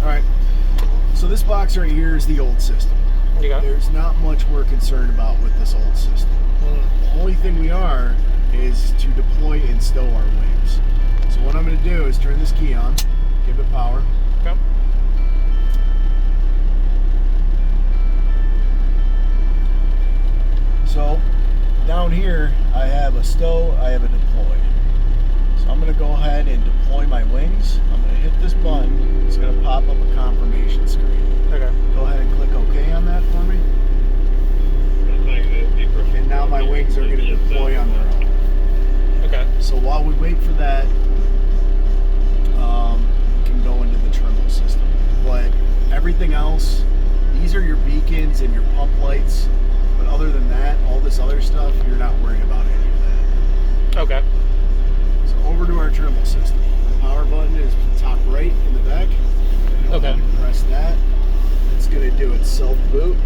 Alright, so this box right here is the old system. Okay. There's not much we're concerned about with this old system. The only thing we are is to deploy and stow our wings. So what I'm going to do is turn this key on, give it power. Okay. So down here I have a stow, I have a deploy. So I'm going to go ahead and deploy my wings. I'm going to hit this button. It's going to pop up a confirmation screen. Okay. Go ahead and click OK on that for me. And now my wings are going to deploy on their own. Okay. So while we wait for that, we can go into the Trimble system. But everything else, these are your beacons and your pump lights. But other than that, all this other stuff, you're not worried about any of that. Okay. So over to our Trimble system. The power button is top right in the back. Okay. Press that. It's going to do its self-boot.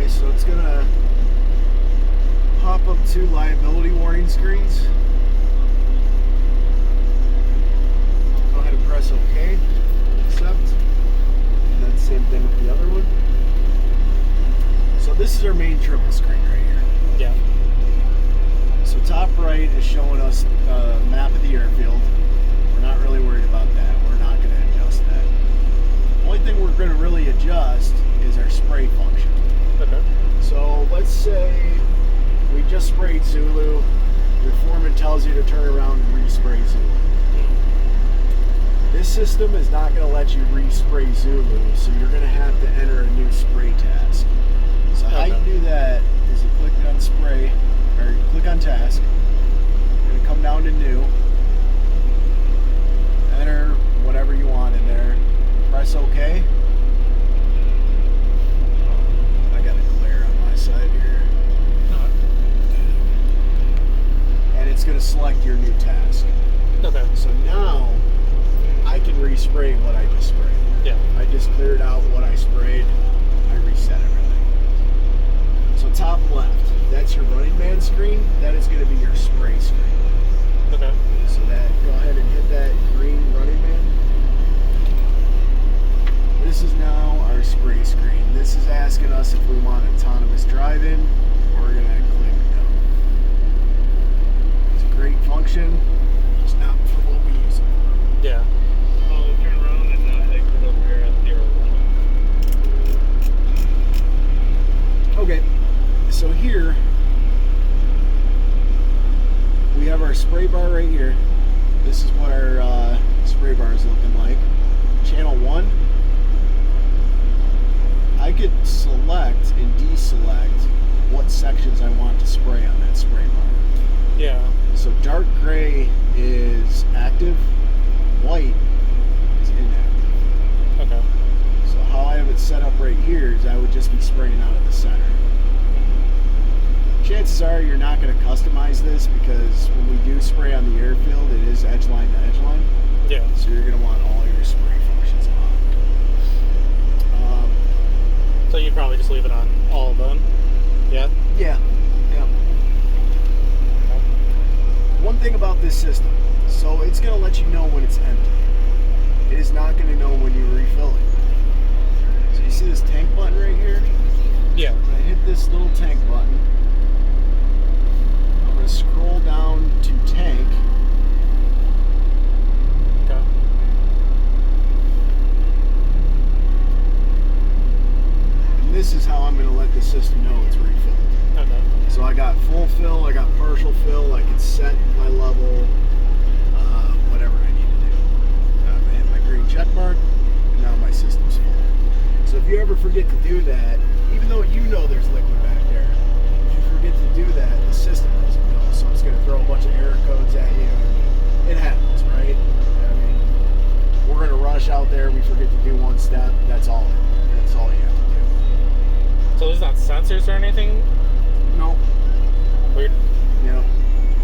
So it's going to pop up two liability warning screens. Go ahead and press OK, accept, and then same thing with the other one. So this is our main Trimble screen right here. Yeah. So top right is showing us a map of the airfield. We're not really worried about that. We're not going to adjust that. The only thing we're going to really adjust is our spray function. Okay. So let's say we just sprayed Zulu. Your foreman tells you to turn around and respray Zulu. This system is not going to let you respray Zulu, so you're going to have to enter a new spray task. So how you do that is you click on spray, or you click on task. You're going to come down to new. Enter whatever you want in there. Press OK. Side here, and it's going to select your new task. Okay. So now I can respray what I just sprayed. Yeah. I just cleared out what I sprayed. I reset everything. So top left, that's your running man screen. That is going to be your spray screen. Okay. So that, go ahead and hit that green running man. This is now our spray screen. This is asking us if we want autonomous driving. We're going to click no. It's a great function, just not for what we use it for. Yeah. Turn around and exit over here at 0. Okay, so here we have our spray bar right here. This is what our spray bar is looking like. Channel 1. I could select and deselect what sections I want to spray on that spray bar. Yeah. So dark gray is active, white is inactive. Okay. So how I have it set up right here is I would just be spraying out of the center. Chances are you're not going to customize this because when we do spray on the airfield, it is edge line to edge line. Yeah. So you're going to want all your spray functions on. So you'd probably just leave it on all of them? Yeah? Yeah. One thing about this system, so it's going to let you know when it's empty. It is not going to know when you refill it. So you see this tank button right here? Yeah. When I hit this little tank button, I'm going to scroll down to tank. Okay. And this is how I'm going to let the system know it's refilled. Okay. So I got full fill, I got partial fill, I can set my level. step. That's all you have to So there's not sensors or anything? do. No. Weird. Yeah.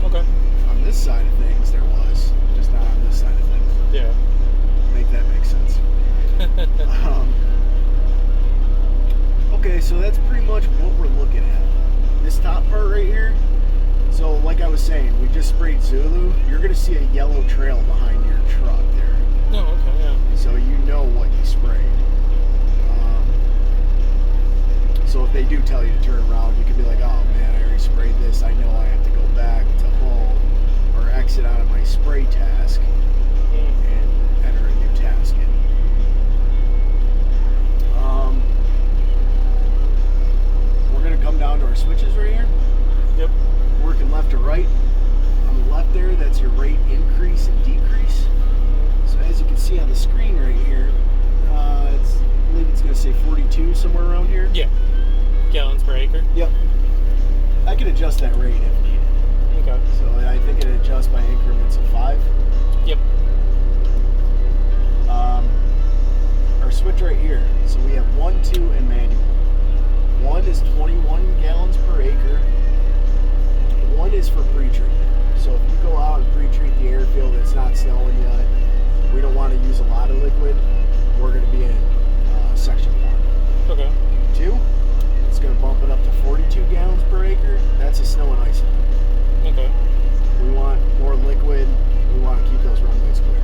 Okay. On this side of things, there was, just not on this side of things. Yeah. Make that make sense. Okay, so that's pretty much what we're looking at. This top part right here. So, like I was saying, we just sprayed Zulu. You're gonna see a yellow trail behind your truck there. Oh, okay, yeah. So you know what you sprayed. So if they do tell you to turn around, you can be like, oh man, I already sprayed this. I know I have to go back to home or exit out of my spray task and enter a new task in. We're going to come down to our switches right here. Yep. Working left to right. On the left there, that's your rate increase and decrease. So as you can see on the screen right here, I believe it's going to say 42 somewhere around here. Yeah. Gallons per acre? Yep. I can adjust that rate if needed. Okay. So I think it adjusts by increments of 5. Yep. Our switch right here. So we have 1, 2, and manual. 1 is 21 gallons per acre. 1 is for pre-treat. So if you go out and pre-treat the airfield, it's not snowing yet, we don't want to use a lot of liquid, we're going to be in section 1. Okay. 2, it's going to bump it up to 42 gallons per acre. That's a snow and ice line. Okay. We want more liquid. We want to keep those runways clear.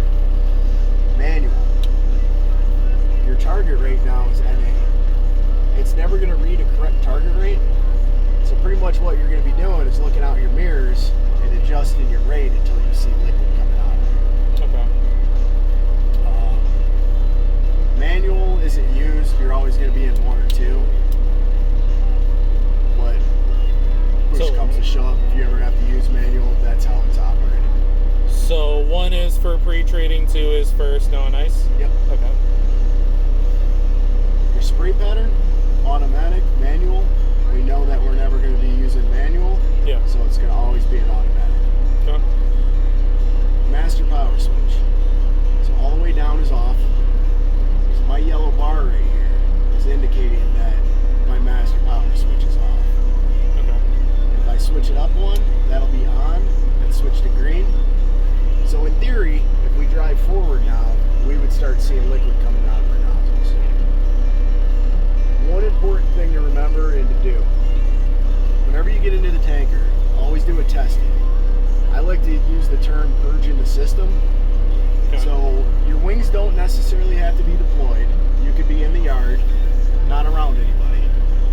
Manual. Your target rate now is NA. It's never going to read a correct target rate. So pretty much what you're going to be doing is looking out your mirrors and adjusting your rate until you see liquid coming out. Okay. Manual isn't used. You're always going to be in 1 or 2. But push comes to shove, if you ever have to use manual, that's how it's operated. So 1 is for pre-treating, 2 is for snow and ice? Yep. Okay. Your spray pattern, automatic, manual. We know that we're never going to be using manual, Yeah. so it's going to always be an automatic. Okay. Master power switch. So all the way down is off. So my yellow bar right here is indicating that my master power switch is off. Okay. If I switch it up 1, that'll be on, and switch to green. So in theory, if we drive forward now, we would start seeing liquid coming out of our nozzles. One important thing to remember and to do, whenever you get into the tanker, always do a testing. I like to use the term purging the system. Okay. So your wings don't necessarily have to be deployed. You could be in the yard, not around anybody.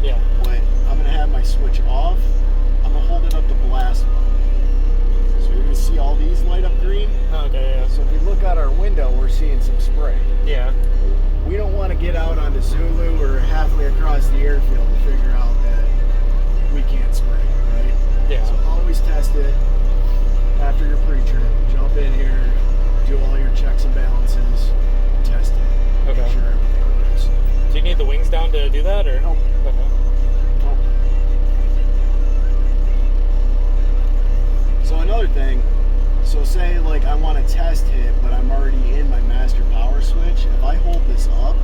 Yeah. But I'm going to have my switch off. I'm going to hold it up to blast mode. So you're going to see all these light up green. Okay, yeah. So if we look out our window, we're seeing some spray. Yeah. We don't want to get out onto Zulu or halfway across the airfield to figure out that we can't spray, right? Yeah. So always test it after your pre-trip. Jump in here, do all your checks and balances, test it. Okay. Make sure everything works. Do you need the wings down to do that, or? Nope. Okay. Nope. So another thing, so say like I want to test hit, but I'm already in my master power switch. If I hold this up,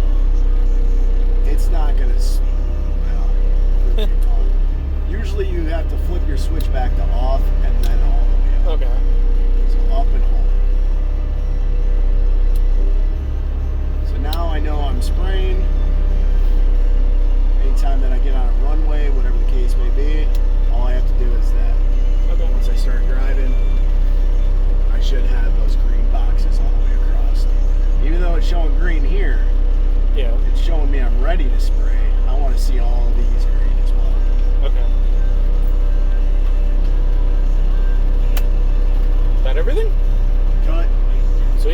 it's not gonna. Usually you have to flip your switch back to off and then all the way up. Okay. So up and hold. So now I know I'm spraying. Anytime that I get on a runway, whatever the case may be, all I have to do is that. Okay. Once I start driving, I should have those green boxes all the way across. Even though it's showing green here, Yeah. it's showing me I'm ready to spray. I want to see all of these green.